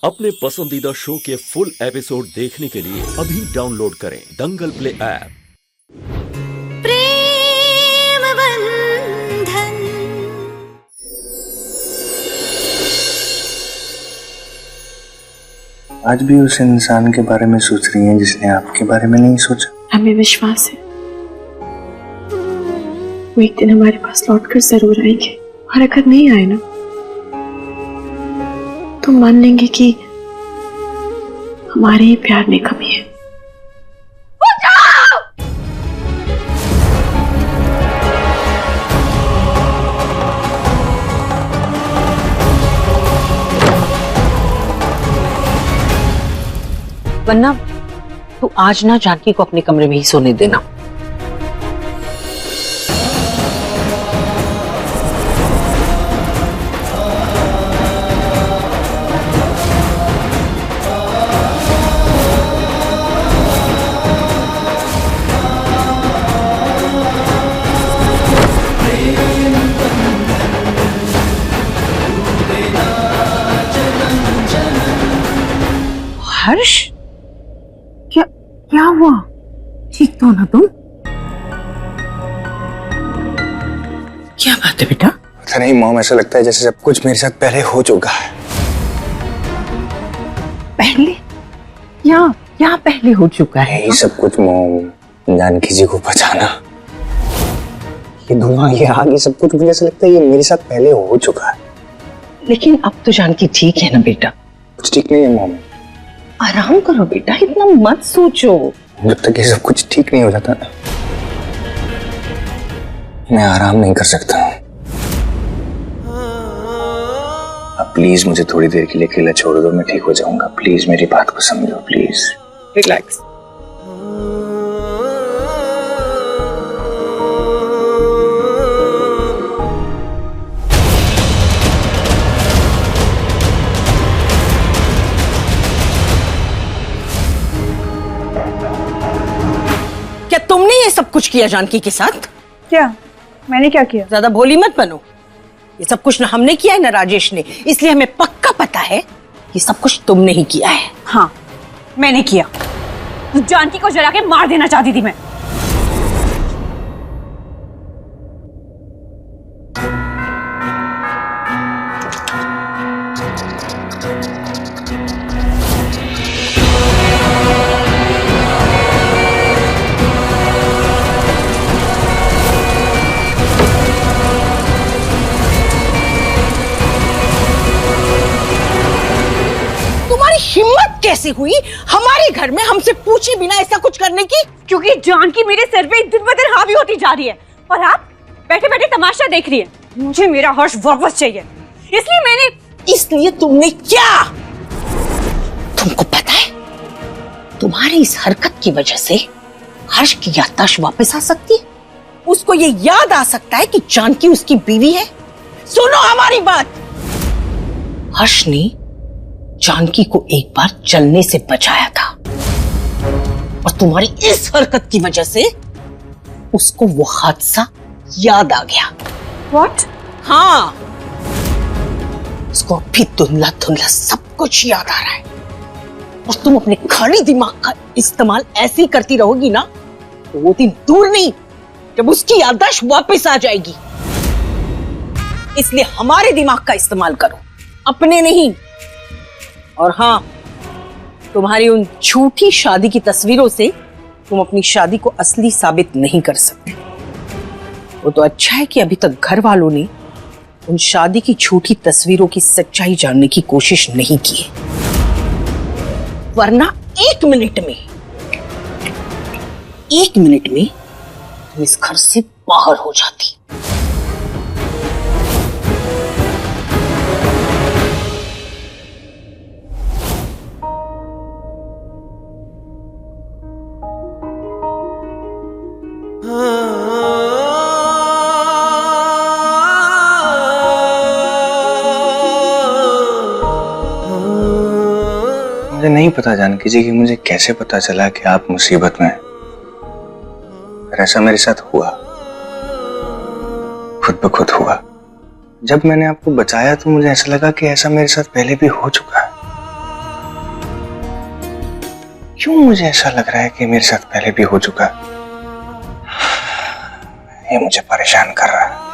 अपने पसंदीदा शो के फुल एपिसोड देखने के लिए अभी डाउनलोड करें दंगल प्ले ऐप। प्रेम बंधन। आज भी उस इंसान के बारे में सोच रही हैं जिसने आपके बारे में नहीं सोचा। हमें विश्वास है वो एक दिन हमारे पास लौटकर जरूर आएंगे, और अगर नहीं आए ना तो मान लेंगे कि हमारे ही प्यार में कमी है। वरना तू आज ना जानकी को अपने कमरे में ही सोने देना। हर्ष, क्या हुआ? ठीक तो ना तुम? क्या बात है बेटा? पता नहीं मॉम, ऐसा लगता है जैसे सब कुछ मेरे साथ पहले हो चुका है। पहले? क्या पहले हो चुका है? यही सब कुछ मॉम, जानकी जी को बचाना, ये धुआं, ये आग, ये सब कुछ मुझे ऐसा लगता है ये मेरे साथ पहले हो चुका है। लेकिन अब तो जानकी ठीक है ना बेटा? कुछ ठीक नहीं है मॉम। आराम करो बेटा, इतना मत सोचो। जब तक ये सब कुछ ठीक नहीं हो जाता ना, मैं आराम नहीं कर सकता। अब प्लीज मुझे थोड़ी देर के लिए अकेला छोड़ दो, मैं ठीक हो जाऊंगा। प्लीज मेरी बात को समझो, प्लीज। रिलैक्स। क्या तुमने ये सब कुछ किया जानकी के साथ? क्या? मैंने क्या किया? ज्यादा भोली मत बनो। ये सब कुछ ना हमने किया है ना राजेश ने, इसलिए हमें पक्का पता है ये सब कुछ तुमने ही किया है। हाँ, मैंने किया। जानकी को जला के मार देना चाहती थी मैं। हिम्मत कैसे हुई हमारे घर में हमसे पूछे बिना ऐसा कुछ करने की? क्योंकि जानकी मेरे सर पे दिन ब दिन हावी होती जा रही है और आप बैठे बैठे तमाशा देख रही है। मुझे मेरा हर्ष वापस चाहिए, इसलिए मैंने। इसलिए तुमने क्या? तुमको पता है तुम्हारी इस हरकत की वजह से हर्ष की याददाश्त वापस आ सकती है। उसको ये याद आ सकता है कि जानकी उसकी बीवी है। सुनो हमारी बात। हर्ष ने जानकी को एक बार जलने से बचाया था और तुम्हारी इस हरकत की वजह से उसको वो हादसा याद आ गया। What? हाँ, उसको अभी धुंधला धुंधला सब कुछ याद आ रहा है और तुम अपने खाली दिमाग का इस्तेमाल ऐसे ही करती रहोगी ना तो वो दिन दूर नहीं जब उसकी याददाश्त वापस आ जाएगी। इसलिए हमारे दिमाग का इस्तेमाल करो, अपने नहीं। और हाँ, तुम्हारी उन झूठी शादी की तस्वीरों से तुम अपनी शादी को असली साबित नहीं कर सकते। वो तो अच्छा है कि अभी तक घर वालों ने उन शादी की झूठी तस्वीरों की सच्चाई जानने की कोशिश नहीं की, वरना एक मिनट में तुम इस घर से बाहर हो जाती। मुझे नहीं पता जानकी जी कि मुझे कैसे पता चला कि आप मुसीबत में हैं। पर ऐसा मेरे साथ हुआ, खुद ब खुद हुआ। जब मैंने आपको बचाया तो मुझे ऐसा लगा कि ऐसा मेरे साथ पहले भी हो चुका है। क्यों मुझे ऐसा लग रहा है कि मेरे साथ पहले भी हो चुका है? ये मुझे परेशान कर रहा है।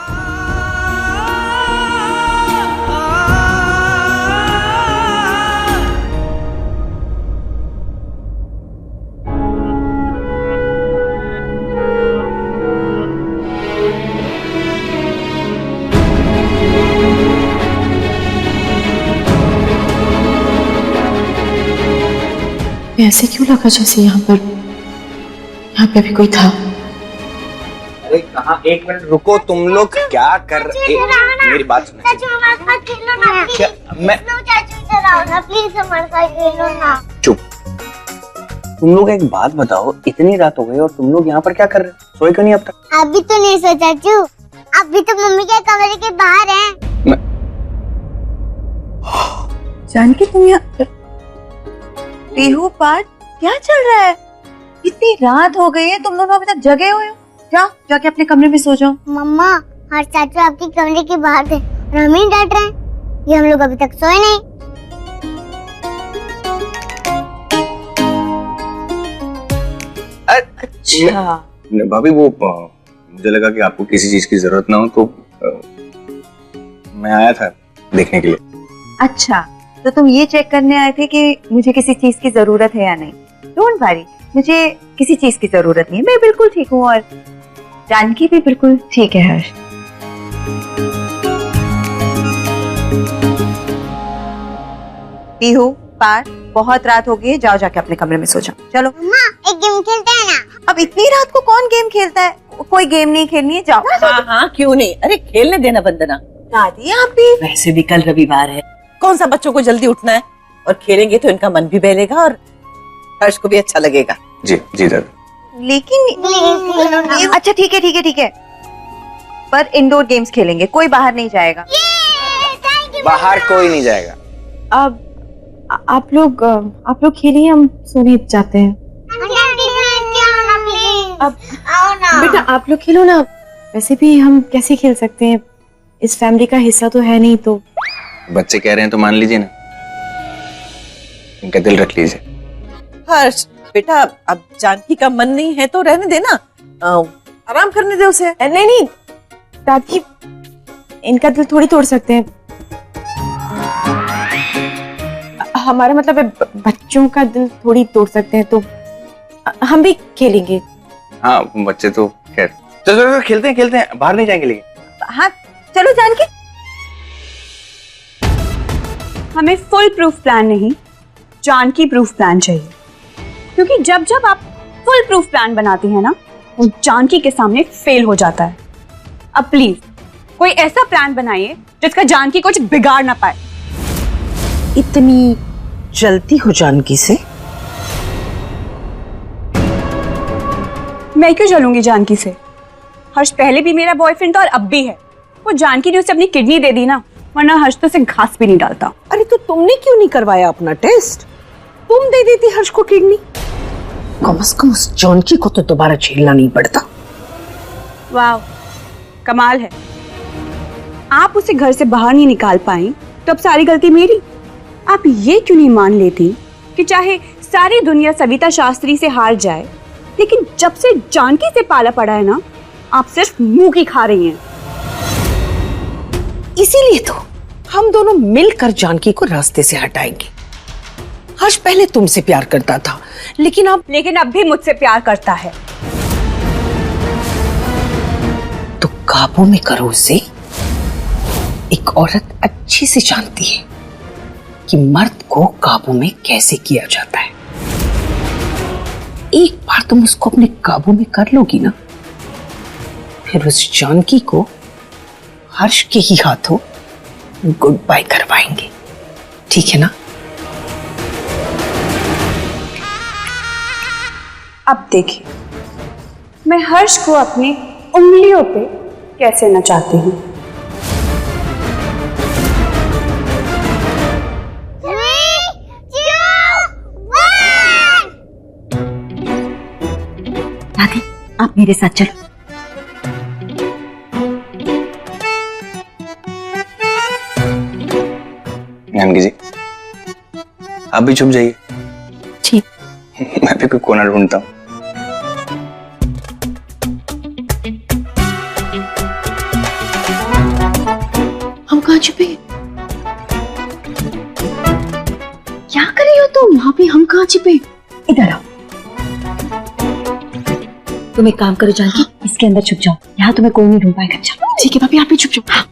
ऐसे क्यों लगा जैसे यहाँ पे अभी कोई था। अरे कहाँ, एक मिनट रुको, तुम लोग क्या कर रहे? मेरी बात सुनो। क्या मैं चुप। तुम लोग एक बात बताओ, इतनी रात हो गई और तुम लोग यहाँ पर क्या कर रहे हो? सोए क्यों नहीं अब तक? अभी तो नहीं सो चाचू, अभी तो मम्मी के कमरे के बाहर हैं। जानकी तुम यहाँ पीहू पाठ क्या चल रहा है? इतनी रात हो गई है, तुम दोनों अभी तक जगे हुए हो। जाके अपने कमरे में सो जाओ। मम्मा हर चाचू आपके कमरे के बाहर थे और हम ही डांट रहे हैं। ये हम लोग अभी तक सोए नहीं। अच्छा भाभी वो मुझे लगा कि आपको किसी चीज की जरूरत ना हो तो मैं आया था देखने के लिए। अच्छा, तो तुम ये चेक करने आए थे कि मुझे किसी चीज की जरूरत है या नहीं। डोंट वरी, मुझे किसी चीज की जरूरत नहीं है, मैं बिल्कुल ठीक हूँ और जानकी भी बिल्कुल ठीक है। हर्ष, पीहू पार्थ, बहुत रात हो गई है, जाओ जाके अपने कमरे में सो जाओ। चलो मम्मा एक गेम खेलते हैं ना। अब इतनी रात को कौन गेम खेलता है? कोई गेम नहीं खेलनी है, जाओ। हाँ हाँ क्यों नहीं, अरे खेलने देना वंदना। दादी आप भी। वैसे भी कल रविवार है, कौन सा बच्चों को जल्दी उठना है, और खेलेंगे तो इनका मन भी बहलेगा और हर्ष को भी अच्छा लगेगा। जी जी दादी। लेकिन अच्छा ठीक है, पर इंडोर गेम्स खेलेंगे, कोई बाहर नहीं जाएगा। बाहर कोई नहीं जाएगा। अब आप लोग खेलिए, हम सोने जाते हैं। अब बेटा आप लोग खेलो ना, वैसे भी हम कैसे खेल सकते हैं, इस फैमिली का हिस्सा तो है नहीं। तो बच्चे कह रहे हैं तो मान लीजिए ना, इनका दिल रख लीजिए। हर्ष बेटा, अब जानकी का मन नहीं है तो रहने देना, आराम करने दे उसे। नहीं दादी, इनका दिल थोड़ी तोड़ सकते हैं। हमारा मतलब है बच्चों का दिल थोड़ी तोड़ सकते हैं, तो हम भी खेलेंगे। हाँ बच्चे तो खैर, चलो खेलते हैं, बाहर नहीं जाएंगे लेकिन। हाँ चलो जानकी। हमें फुल प्रूफ प्लान नहीं, जानकी प्रूफ प्लान चाहिए, क्योंकि जब जब आप फुल प्रूफ प्लान बनाती हैं ना, वो जानकी के सामने फेल हो जाता है। अब प्लीज कोई ऐसा प्लान बनाइए जिसका जानकी कुछ बिगाड़ ना पाए। इतनी जल्दी हो जानकी से? मैं क्यों चलूंगी जानकी से? हर्ष पहले भी मेरा बॉयफ्रेंड था और अब भी है। वो जानकी ने उसे अपनी किडनी दे दी ना, वरना हर्ष तो उसे घास भी नहीं डालता। अरे तो तुमने क्यों नहीं करवाया अपना टेस्ट? तुम दे देती हर्ष को किडनी, कम से कम उस जानकी को तो दोबारा झेलना नहीं पड़ता। वाह कमाल है, आप उसे घर से बाहर नहीं निकाल पाई तो अब सारी गलती मेरी। आप ये क्यों नहीं मान लेती कि चाहे सारी दुनिया सविता शास्त्री से हार जाए, लेकिन जब से जानकी से पाला पड़ा है ना, आप सिर्फ मुंह की खा रही हैं। इसीलिए तो हम दोनों मिलकर जानकी को रास्ते से हटाएंगे। हर्ष पहले तुमसे प्यार करता था, लेकिन अब भी मुझसे प्यार करता है। तो काबू में करो उसे। एक औरत अच्छी से जानती है कि मर्द को काबू में कैसे किया जाता है। एक बार तुम उसको अपने काबू में कर लोगी ना, फिर उस जानकी को हर्ष के ही हाथों गुड बाय करवाएंगे, ठीक है ना? अब देखिए मैं हर्ष को अपनी उंगलियों पे कैसे नचाती हूँ। दादी आप मेरे साथ चलो। जानकी जी आप भी छुप जाइए। ठीक। मैं भी कोई कोना ढूंढता हूँ। हम कहाँ छुपे? क्या कर रही हो तुम? वहाँ पे हम कहाँ छिपे? इधर आओ। तुम एक काम करो जानकी, इसके अंदर छुप जाओ, यहाँ तुम्हें कोई नहीं ढूंढ पाएगा। चलो ठीक है भाभी, आप ही छुप जाओ। हाँ।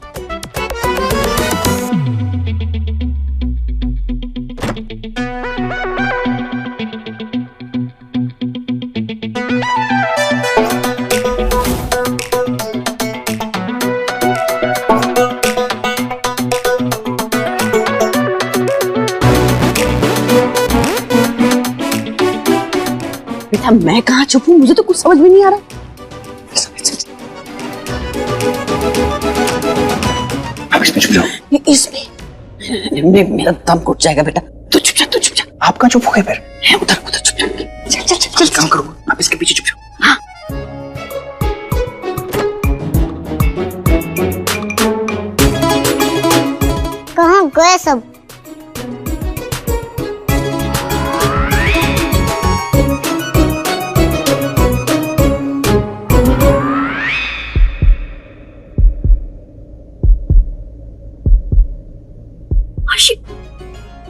बेटा मैं कहाँ छुपूं, मुझे तो कुछ समझ में नहीं आ रहा। आप इसमें छुप जाओ। इसमें मेरा दम घुट जाएगा बेटा। तू चुप जा, तू चुप जा। आप कहाँ चुप हो गए फिर? उधर उधर चुप जा। चल चल चल चल काम करो, आप इसके पीछे छुप जाओ। हाँ। कहाँ गए सब?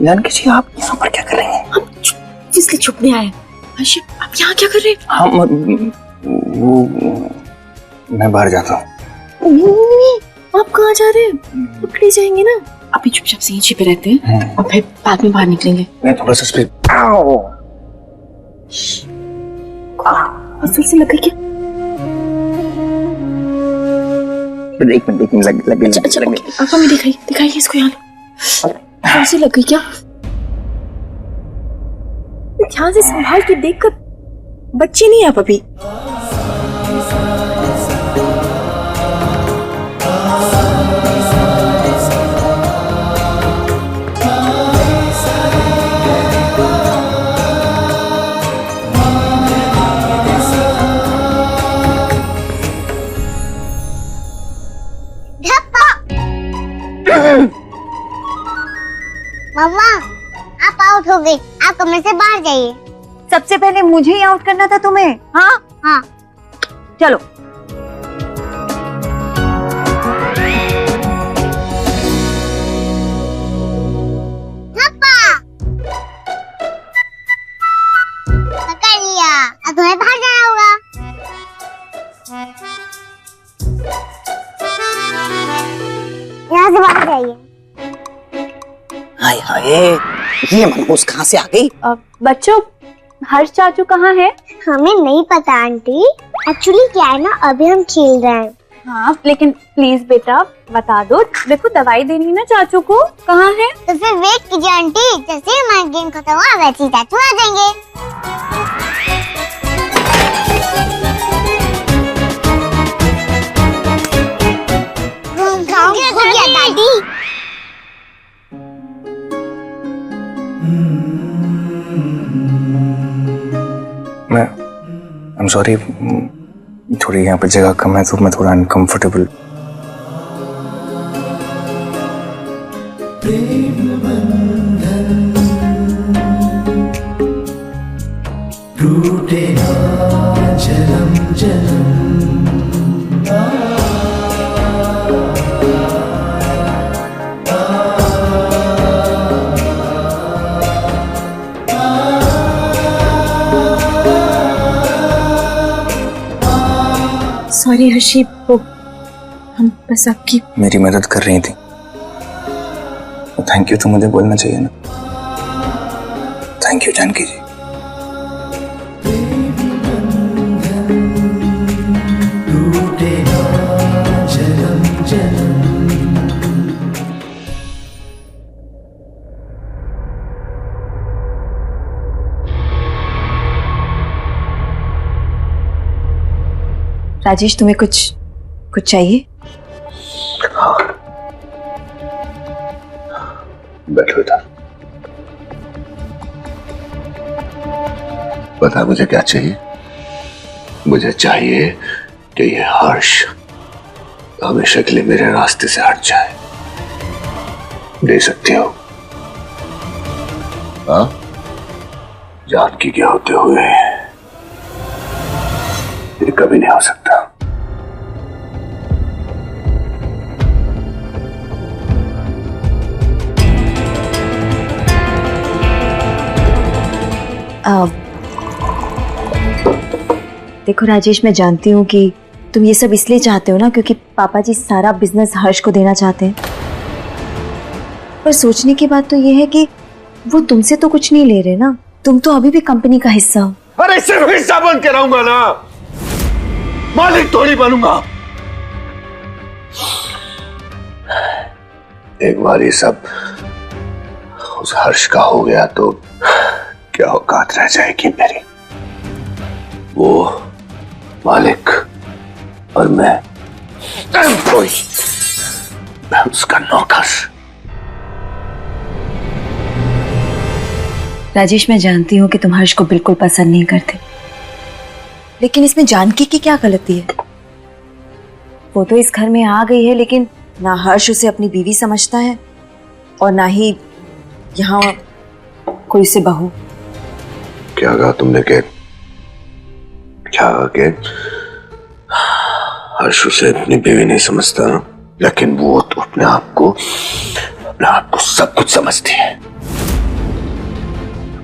जानकी जी आप यहाँ पर क्या कर रही हैं? हम इसलिए छुपने आए। आशिक, आप यहाँ क्या कर रहे हैं? हम वो मैं बाहर जाता हूँ। नहीं, आप कहाँ जा रहे हैं? पकड़े जाएंगे ना। अभी चुपचाप से ही छिपे रहते हैं और फिर बाद में बाहर निकलेंगे। मैं थोड़ा सा स्पीड। फिर से लगा क्या? एक मिनट लग गई। आंखों में दिखाइए इसको यहाँ। फिर से लग गई क्या? ध्यान से संभाल के देखकर, बच्चे नहीं आप अभी। मम्मा, आप आउट हो गई। आप कमरे से बाहर जाइए। सबसे पहले मुझे ही आउट करना था तुम्हें। हाँ हाँ। चलो। पकड़ लिया। अब तुम्हें बाहर जाना होगा। यहाँ से बाहर जाइए। हाय हाय, ये मनहूस कहाँ से आ गई? बच्चों, हर्ष चाचू कहाँ है? हमें नहीं पता आंटी। एक्चुअली क्या है ना, अभी हम खेल रहे हैं। हाँ, लेकिन प्लीज बेटा बता दो। देखो दवाई देनी है ना चाचू को, कहाँ है? तो फिर वेट कीजिए आंटी। जैसे ही हमारा गेम खत्म हुआ वैसे ही चाचू आ जाएंगे। हो गया दादी। I'm sorry, थोड़ी यहाँ पे जगह कम है तो मैं थोड़ा अनकंफर्टेबल। टूटे ना जन्म जन्म। सॉरी हर्षी, वो हम बस आपकी मेरी मदद कर रही थी। थैंक यू तो मुझे बोलना चाहिए ना। थैंक यू जानकी जी। टूटे ना जन्म जन्म। राजेश, तुम्हें कुछ चाहिए? बैठो इधर। बता मुझे क्या चाहिए? मुझे चाहिए कि ये हर्ष हमेशा के लिए मेरे रास्ते से हट जाए। दे सकती हो? हाँ? जानकी के होते हुए ये कभी नहीं हो सकता। देखो राजेश, मैं जानती हूँ कि तुम ये सब इसलिए चाहते हो ना क्योंकि पापा जी सारा बिजनेस हर्ष को देना चाहते हैं, पर सोचने की बात तो ये है कि वो तुमसे तो कुछ नहीं ले रहे ना, तुम तो अभी भी कंपनी का हिस्सा हो। अरे सिर्फ हिस्सा बन के रहूंगा ना, मालिक थोड़ी बनूंगा। एक बार ये सब उस हर्ष का हो गया तो क्या औकात रह जाएगी मेरी। वो मालिक और मैं एम्प्लॉय, मैं उसका नौकर। राजेश, मैं जानती हूँ कि तुम हर्ष को बिल्कुल पसंद नहीं करते, लेकिन इसमें जानकी की क्या गलती है? वो तो इस घर में आ गई है, लेकिन ना हर्ष उसे अपनी बीवी समझता है और ना ही यहाँ कोई उसे बहू। क्या कहा तुमने के? क्या कहा के हर्ष उसे अपनी बीवी नहीं समझता, लेकिन वो तो अपने आप को सब कुछ समझती है।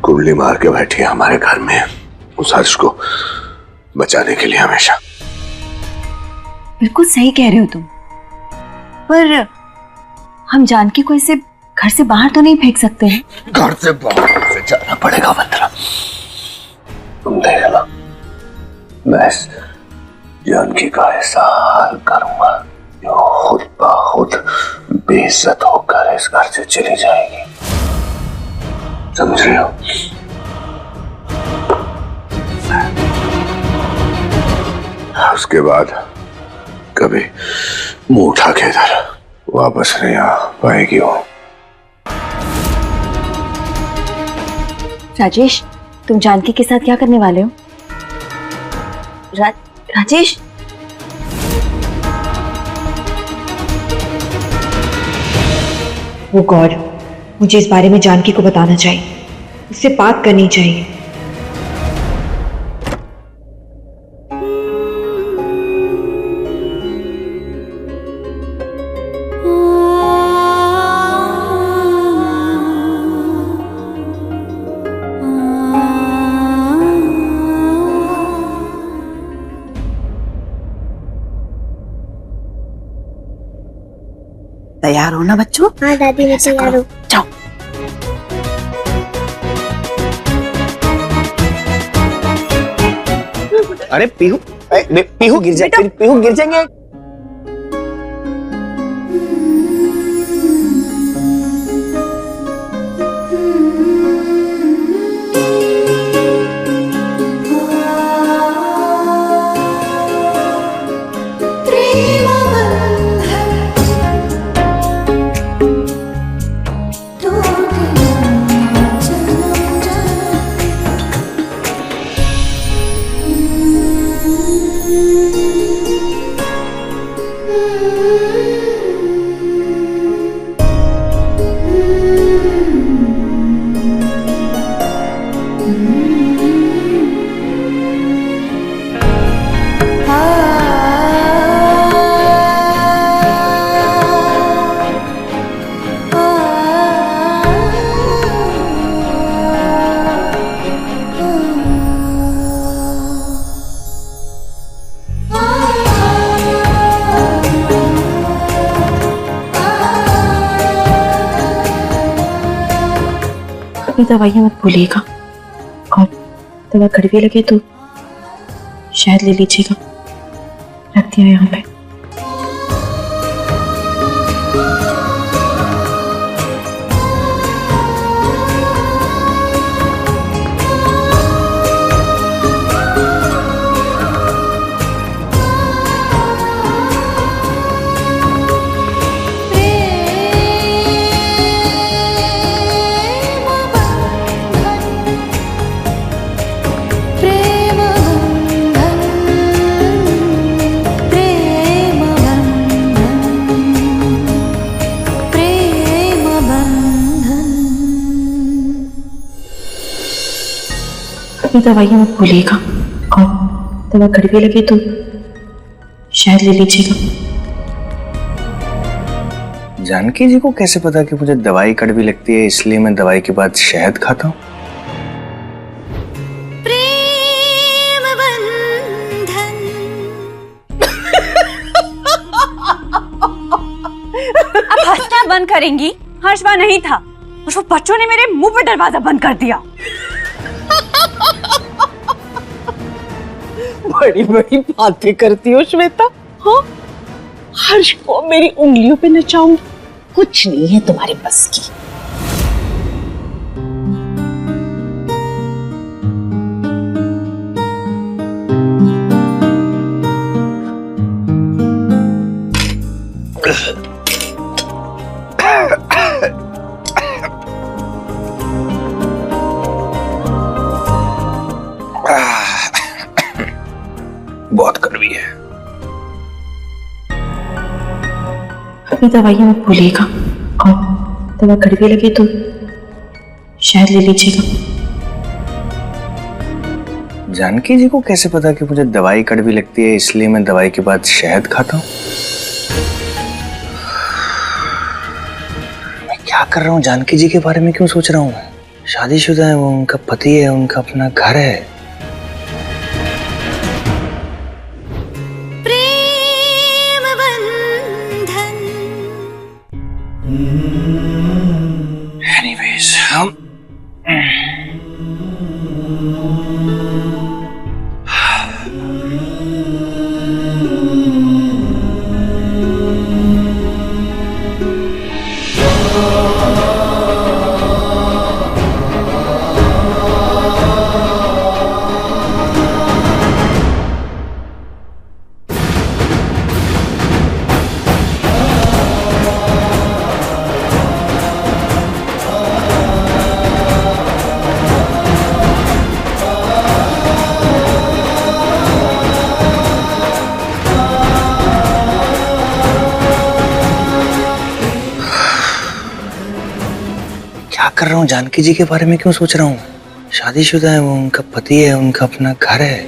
कुंडली मार के बैठी है हमारे घर में उस हर्ष को बचाने के लिए हमेशा। बिल्कुल सही कह रहे हो तुम, पर हम जानकी को ऐसे घर से बाहर तो नहीं फेंक सकते हैं। घर से बाहर से जाना पड़ेगा वंदना, तुम देखना, मैं इस जानकी का ऐसा हाल करूंगा जो खुद ब खुद बेइज्जत होकर इस घर से चली जाएगी, समझ रहे हो? उसके बाद कभी मुंह उठा के इधर वापस नहीं आ पाएगी वो। राजेश, तुम जानकी के साथ क्या करने वाले हो? राजेश, वो गॉड, मुझे इस बारे में जानकी को बताना चाहिए, उससे बात करनी चाहिए। तैयार हो ना बच्चों? हाँ दादी, मैं तैयार हूँ। जाओ। अरे पीहू, पीहू गिर जाए, पीहू गिर जाएंगे। दवाइयाँ मत भूलिएगा, और दवा कड़वी लगे तो शायद ले लीजिएगा। रख दिया यहाँ पे। प्रेम अपनी दवाइयाँ मत भूलिएगा और दवा कड़वी लगे तो शहद ले लीजिएगा। जानकी जी को कैसे पता कि मुझे दवाई कड़वी लगती है, इसलिए मैं दवाई के बाद शहद खाता हूँ? आप हंसना बंद करेंगी? हर्ष वहां नहीं था और वो बच्चों ने मेरे मुंह पे दरवाजा बंद कर दिया। बड़ी बड़ी बातें करती हो श्वेता। हाँ, हर्ष को मेरी उंगलियों पे नचाऊंगी, कुछ नहीं है तुम्हारे बस की। बहुत कड़वी है। अपनी दवाइयाँ मत भूलिएगा और दवा कड़वी लगे तो शहद ले लीजिएगा। जानकी जी को कैसे पता कि मुझे दवाई कड़वी लगती है, इसलिए मैं दवाई के बाद शहद खाता हूँ? मैं क्या कर रहा हूँ? जानकी जी के बारे में क्यों सोच रहा हूँ? शादीशुदा है वो, उनका पति है, उनका अपना घर है। Anyways, क्या कर रहा हूँ? जानकी जी के बारे में क्यों सोच रहा हूँ? शादीशुदा है वो, उनका पति है, उनका अपना घर है।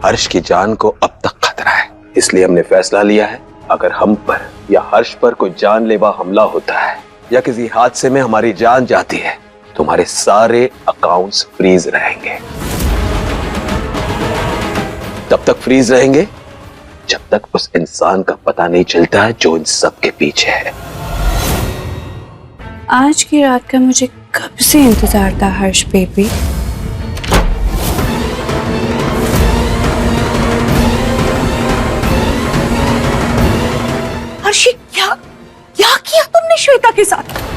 हर्ष की जान को अब तक खतरा है, इसलिए हमने फैसला लिया है अगर हम पर या हर्ष पर कोई जानलेवा हमला होता है या किसी हादसे में हमारी जान जाती है तो हमारे सारे अकाउंट्स फ्रीज रहेंगे। तब तक फ्रीज रहेंगे जब तक उस इंसान का पता नहीं चलता है जो इन सब के पीछे है। आज की रात का मुझे कब से इंतजार था हर्ष बेबी। हर्षी, क्या किया तुमने श्वेता के साथ?